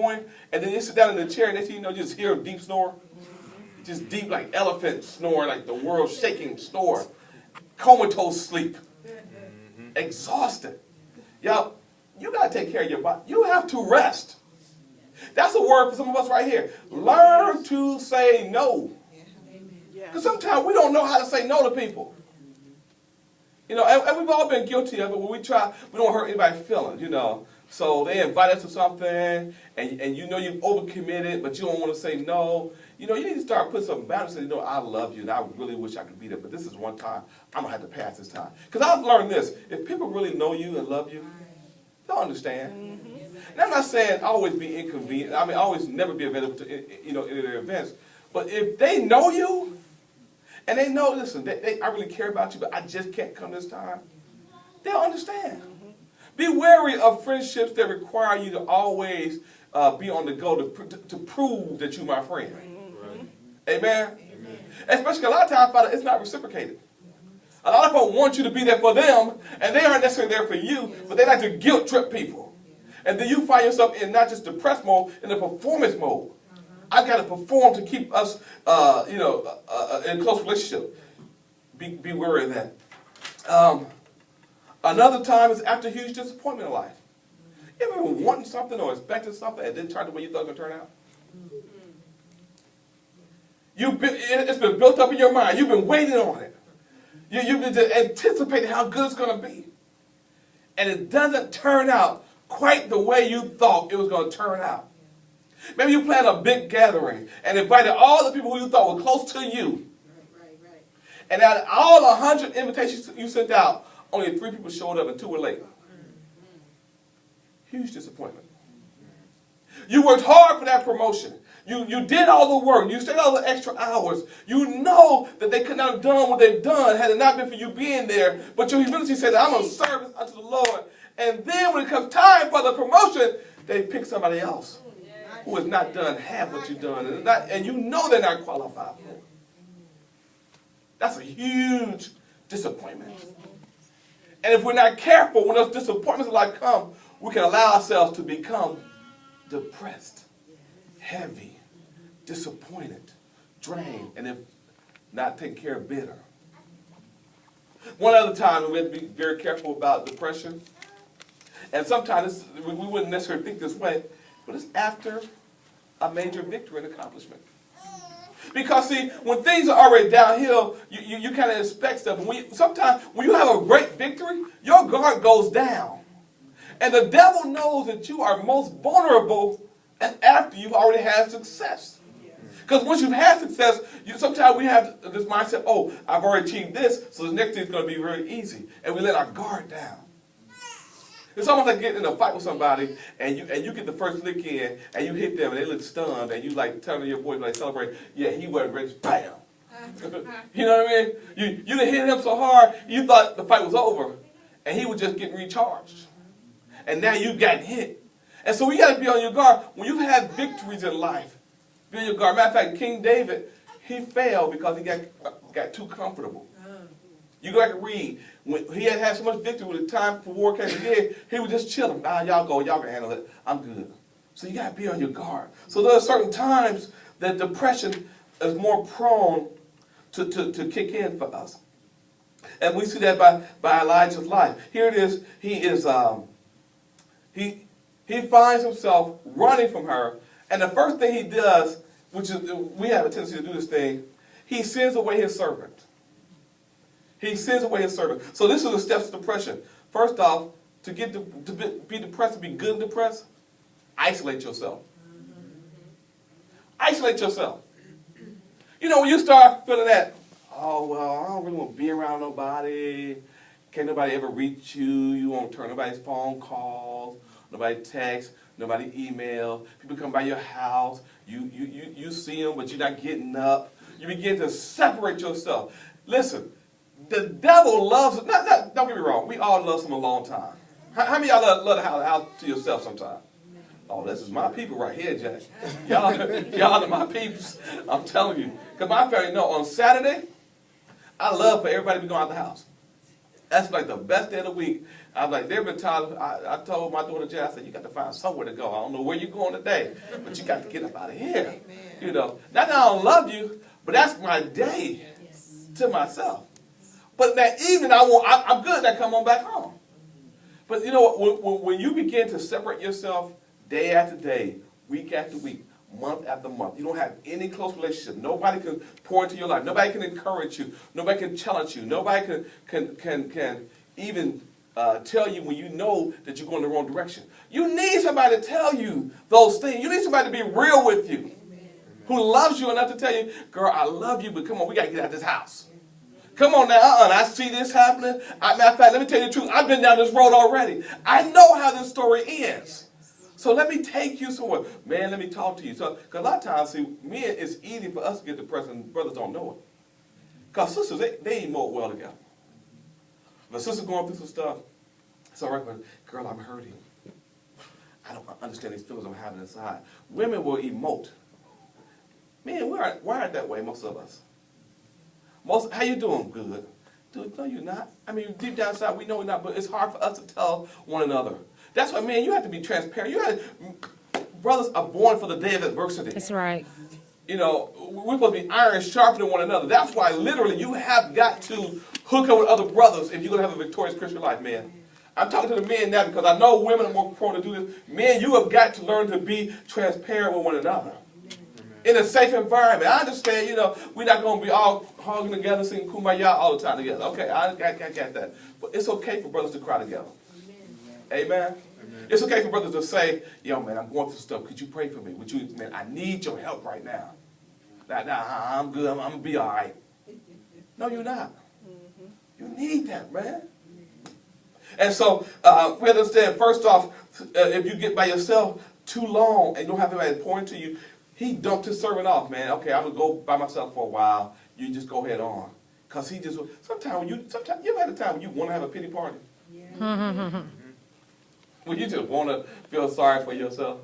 going, and then you sit down in the chair, and you just hear a deep snore. Just deep, like elephant snore, like the world shaking snore. Comatose sleep. Exhausted. Y'all, you got to take care of your body. You have to rest. That's a word for some of us right here. Learn to say no. Because sometimes we don't know how to say no to people. You know, and we've all been guilty of it. When we try, we don't hurt anybody's feelings, you know. So they invite us to something, and you know you've overcommitted, but you don't want to say no. You know, you need to start putting some boundaries and say, you know, I love you, and I really wish I could be there, but this is one time. I'm going to have to pass this time. Because I've learned this. If people really know you and love you, they'll understand. And I'm not saying always be inconvenient. I mean, always never be available to, you know, any of their events. But if they know you, and they know, listen, I really care about you, but I just can't come this time, they'll understand. Be wary of friendships that require you to always be on the go to prove that you're my friend. Amen? Especially a lot of times, Father, it's not reciprocated. A lot of folks want you to be there for them, and they aren't necessarily there for you, but they like to guilt trip people. And then you find yourself in not just depressed mode, in the performance mode. I've got to perform to keep us, in a close relationship. Be wary of that. Another time is after huge disappointment in life. You ever been wanting something or expecting something and it didn't turn the way you thought it was going to turn out? It's been built up in your mind. You've been waiting on it. You've been anticipating how good it's going to be. And it doesn't turn out quite the way you thought it was going to turn out. Maybe you planned a big gathering and invited all the people who you thought were close to you. Right. And out of all the 100 invitations you sent out, only 3 people showed up and 2 were late. Huge disappointment. You worked hard for that promotion. You did all the work. You stayed all the extra hours. You know that they could not have done what they've done had it not been for you being there. But your humility said that I'm a service unto the Lord. And then when it comes time for the promotion, they pick somebody else who has not done half what you've done. And you know they're not qualified for it. That's a huge disappointment. And if we're not careful, when those disappointments in life come, we can allow ourselves to become depressed, heavy, disappointed, drained, and if not taken care of, bitter. One other time, we have to be very careful about depression. And sometimes we wouldn't necessarily think this way, but it's after a major victory and accomplishment. Because, see, when things are already downhill, you kind of expect stuff. And sometimes when you have a great victory, your guard goes down. And the devil knows that you are most vulnerable after you've already had success. Because once you've had success, sometimes we have this mindset, oh, I've already achieved this, so the next thing is going to be very easy. And we let our guard down. It's almost like getting in a fight with somebody, and you get the first lick in, and you hit them, and they look stunned, and you like telling your boys, like celebrate, yeah, he wasn't ready, bam. You know what I mean? You done hit him so hard, you thought the fight was over, and he was just getting recharged. And now you got hit. And so you got to be on your guard. When you've had victories in life, be on your guard. Matter of fact, King David, he failed because he got too comfortable. You go back and read. When he had so much victory, when the time for war came again, he was just chilling. Y'all go, y'all can handle it. I'm good. So you got to be on your guard. So there are certain times that depression is more prone to kick in for us. And we see that by Elijah's life. Here it is. He finds himself running from her. And the first thing he does, which is, we have a tendency to do this thing, he sends away his servant. He sends away his servant. So this is the steps of depression. First off, to be depressed, to be good and depressed, isolate yourself. Isolate yourself. You know, when you start feeling that, oh, well, I don't really want to be around nobody. Can't nobody ever reach you. You won't turn nobody's phone calls, nobody text, nobody email. People come by your house. You see them, but you're not getting up. You begin to separate yourself. Listen. The devil loves, don't get me wrong, we all love some a long time. How many of y'all love the house to yourself sometime? Oh, this is my people right here, Jack. Y'all are my peeps. I'm telling you. Because my family know on Saturday, I love for everybody to be going out the house. That's like the best day of the week. I'm like, there have been times I told my daughter Jay, I said, you got to find somewhere to go. I don't know where you're going today, but you got to get up out of here. Amen. You know, not that I don't love you, but that's my day to myself. But that evening, I'm good. I come on back home. But you know what? When you begin to separate yourself day after day, week after week, month after month, you don't have any close relationship. Nobody can pour into your life. Nobody can encourage you. Nobody can challenge you. Nobody can even tell you when you know that you're going the wrong direction. You need somebody to tell you those things. You need somebody to be real with you, who loves you enough to tell you, girl, I love you, but come on, we got to get out of this house. Come on now, I see this happening. Matter of fact, let me tell you the truth. I've been down this road already. I know how this story ends. So let me take you somewhere. Man, let me talk to you. So, because a lot of times, see, men, it's easy for us to get depressed and brothers don't know it. Because sisters, they emote well together. But sisters going through some stuff, it's all right, but girl, I'm hurting. I don't understand these feelings I'm having inside. Women will emote. Men, we aren't that way, most of us. How you doing? Good. Dude, no, you're not. I mean, deep down inside, we know we're not, but it's hard for us to tell one another. That's why, man, you have to be transparent. Brothers are born for the day of adversity. That's right. You know, we're supposed to be iron sharpening one another. That's why, literally, you have got to hook up with other brothers if you're going to have a victorious Christian life, man. I'm talking to the men now because I know women are more prone to do this. Men, you have got to learn to be transparent with one another. In a safe environment. I understand, you know, we're not going to be all hugging together, singing Kumbaya all the time together. Okay, I get that. But it's okay for brothers to cry together. Amen? Amen. It's okay for brothers to say, yo, man, I'm going through stuff. Could you pray for me? Would you, man, I need your help right now. Nah, I'm good. I'm going to be all right. No, you're not. You need that, man. And so, we understand, first off, if you get by yourself too long and you don't have anybody to pour into you, he dumped his servant off, man. Okay, I'm going to go by myself for a while. You just go head on. Because he just, sometimes you ever had a time when you want to have a pity party? Yeah. When you just want to feel sorry for yourself?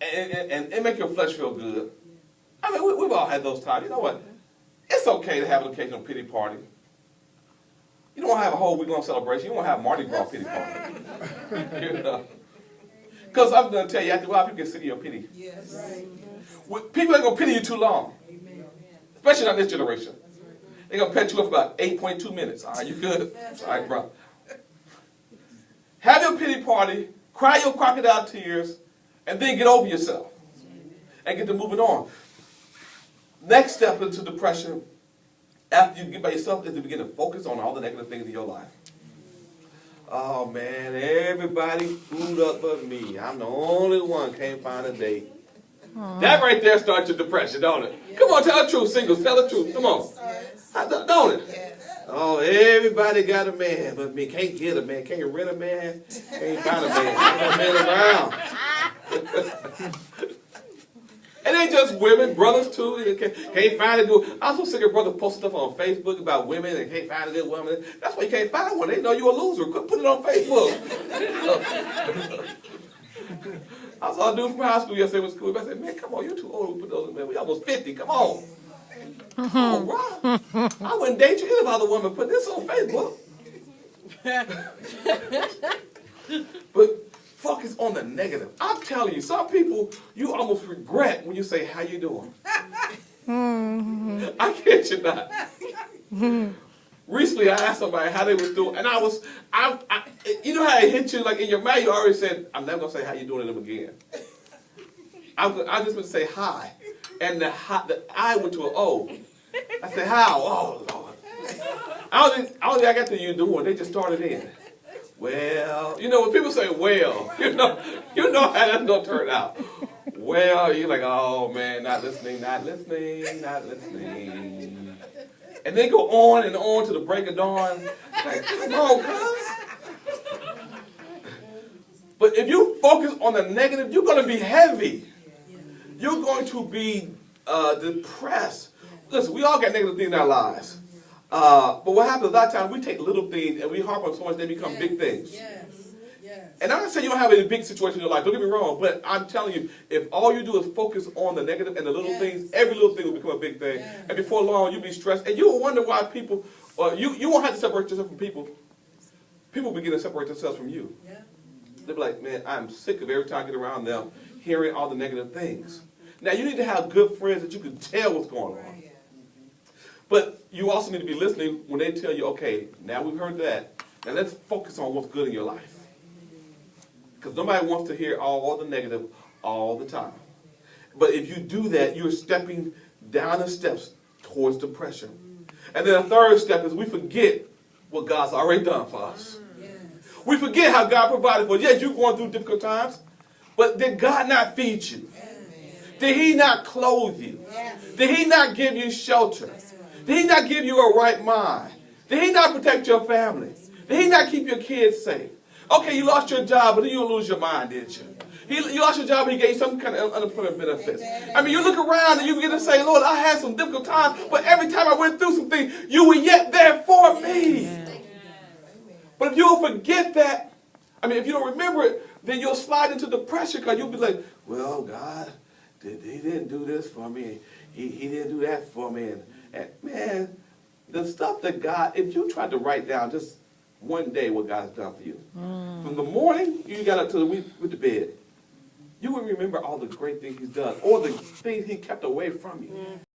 And make your flesh feel good. I mean, we've all had those times. You know what? It's okay to have an occasional pity party. You don't want to have a whole week-long celebration. You don't want to have a Mardi Gras pity party. You know? Because I'm going to tell you, after a while, people get sick of your pity. Yes. Right. People ain't going to pity you too long. Amen. Especially not this generation. They're going to pet you up for about 8.2 minutes. All right, you good? All right, bro. Have your pity party, cry your crocodile tears, and then get over yourself. And get to moving on. Next step into depression, after you get by yourself, is to begin to focus on all the negative things in your life. Oh, man, everybody screwed up but me. I'm the only one can't find a date. Aww. That right there starts your depression, don't it? Yes. Come on, tell the truth, singles. Tell the truth. Come on. Yes. Don't it? Yes. Oh, everybody got a man but me. Can't get a man. Can't rent a man. Can't find a man. Ain't no man around. It ain't just women, brothers too. Can't find a good. I'm so sick of brothers posting stuff on Facebook about women and can't find a good woman. That's why you can't find one. They know you're a loser. Quit putting it on Facebook. I saw a dude from high school yesterday with school. I said, man, come on, you're too old to put those, man. We almost 50. Come on. Come on, bro. I wouldn't date you if other woman put this on Facebook. But focus on the negative. I'm telling you, some people, you almost regret when you say, how you doing? I kid you not. Recently, I asked somebody how they was doing, and you know how it hit you, like in your mind, you already said, I'm never going to say how you doing to them again. I just would say hi, and the I went to an O. I said, how? Oh, Lord. I don't think I got to you doing. They just started in. Well, you know, when people say, well, you know how that's going to turn out. Well, you're like, oh, man, not listening. And they go on and on to the break of dawn. Like, come on, cuz. But if you focus on the negative, you're going to be heavy. You're going to be depressed. Listen, we all got negative things in our lives. But what happens a lot of times, we take little things and we harp on so much they become big things. And I'm not saying you don't have any big situation in your life. Don't get me wrong. But I'm telling you, if all you do is focus on the negative and the little things, every little thing will become a big thing. And before long, you'll be stressed. And you'll wonder why people, you won't have to separate yourself from people. People begin to separate themselves from you. They'll be like, man, I'm sick of every time I get around them hearing all the negative things. Now, you need to have good friends that you can tell what's going on. But you also need to be listening when they tell you, okay, now we've heard that. Now let's focus on what's good in your life. Because nobody wants to hear all the negative all the time. But if you do that, you're stepping down the steps towards depression. And then the third step is we forget what God's already done for us. We forget how God provided for us. Yes, you're going through difficult times, but did God not feed you? Did he not clothe you? Did he not give you shelter? Did he not give you a right mind? Did he not protect your family? Did he not keep your kids safe? Okay, you lost your job, but then you lose your mind, didn't you? You lost your job, and he gave you some kind of unemployment benefits. I mean, you look around and you begin to say, Lord, I had some difficult times, but every time I went through something, you were yet there for me. But if you'll forget that, I mean, if you don't remember it, then you'll slide into depression because you'll be like, well, God, he didn't do this for me. He didn't do that for me. And man, the stuff that God, if you tried to write down just one day what God has done for you, from the morning you got up to the bed, you will remember all the great things he's done or the things he kept away from you.